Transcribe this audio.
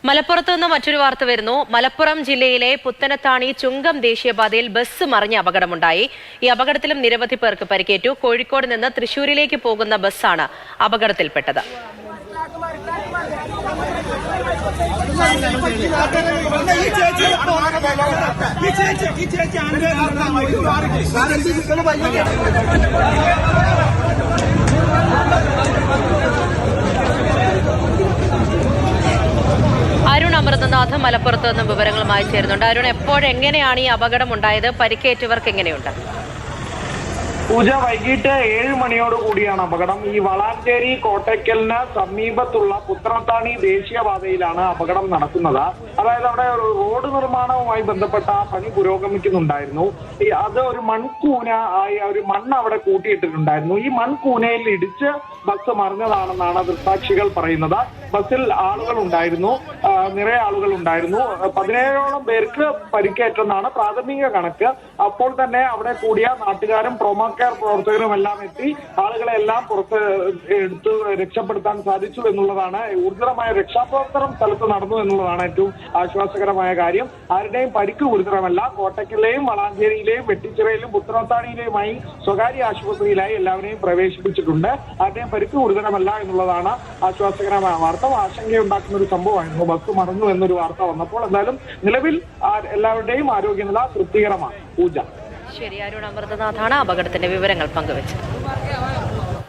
മലപ്പുറത്ത് നിന്ന് മറ്റൊരു വാർത്ത വരുന്നു. മലപ്പുറം ജില്ലയിലെ പുത്തനത്താണി ചുങ്കം ദേശീയപാതയിൽ ബസ് മറിഞ്ഞ അപകടമുണ്ടായി. ഈ അപകടത്തിലും നിരവധി പേർക്ക് പരിക്കേറ്റു. കോഴിക്കോട് നിന്ന് തൃശൂരിലേക്ക് പോകുന്ന ബസ്സാണ് അപകടത്തിൽപ്പെട്ടത്. അരുൺ അമൃതനാഥ് മലപ്പുറത്ത് നിന്നും വിവരങ്ങളുമായി ചേരുന്നുണ്ട്. അരുൺ, എപ്പോഴെങ്ങനെയാണ് ഈ അപകടം ഉണ്ടായത്? പരിക്കേറ്റവർക്ക് എങ്ങനെയുണ്ട്? പൂജ, വൈകിട്ട് 7 മണിയോട് കൂടിയാണ് അപകടം. ഈ വളാഞ്ചേരി കോട്ടയ്ക്കലിന് സമീപത്തുള്ള പുത്തനത്താണി ദേശീയപാതയിലാണ് അപകടം നടക്കുന്നത്. അതായത് അവിടെ റോഡ് നിർമ്മാണവുമായി ബന്ധപ്പെട്ട പണി പുരോഗമിക്കുന്നുണ്ടായിരുന്നു. അത് ഒരു മൺകൂന ഒരു മണ്ണ് അവിടെ കൂട്ടിയിട്ടിട്ടുണ്ടായിരുന്നു. ഈ മൺകൂനയിൽ ഇടിച്ച് ബസ് മറിഞ്ഞതാണെന്നാണ് ദൃക്സാക്ഷികൾ പറയുന്നത്. ബസ്സിൽ ആളുകൾ ഉണ്ടായിരുന്നു, നിറയെ ആളുകൾ ഉണ്ടായിരുന്നു. 17ഓളം പേർക്ക് പരിക്കേറ്റെന്നാണ് പ്രാഥമിക കണക്ക്. അപ്പോൾ തന്നെ അവിടെ കൂടിയ നാട്ടുകാരും ട്രോമാ കെയർ പ്രവർത്തകരും എല്ലാം എത്തി ആളുകളെ എല്ലാം പുറത്ത് എടുത്ത് രക്ഷപ്പെടുത്താൻ സാധിച്ചു എന്നുള്ളതാണ്. ഊർജിതമായ രക്ഷാപ്രവർത്തനം സ്ഥലത്ത് നടന്നു എന്നുള്ളതാണ് ഏറ്റവും ആശ്വാസകരമായ കാര്യം. ആരുടെയും പരിക്ക് ഗുരുതരമല്ല. കോട്ടയ്ക്കലിലെയും വളാഞ്ചേരിയിലെയും വെട്ടിച്ചിറയിലും പുത്തനത്താണിയിലെയുമായി സ്വകാര്യ ആശുപത്രിയിലായി എല്ലാവരെയും പ്രവേശിപ്പിച്ചിട്ടുണ്ട്. ആരുടെയും പരിക്ക് ഗുരുതരമല്ല എന്നുള്ളതാണ് ആശ്വാസകരമായ വാർത്ത. ആശങ്കയുണ്ടാക്കുന്ന ഒരു സംഭവമായിരുന്നു ബസ് മറന്നു എന്നൊരു വാർത്ത വന്നപ്പോൾ. എന്തായാലും നിലവിൽ എല്ലാവരുടെയും ആരോഗ്യനില തൃപ്തികരമാണ്. പൂജ. ശരി, അരുൺ അമൃതനാഥാണ് അപകടത്തിന്റെ വിവരങ്ങൾ പങ്കുവച്ചത്.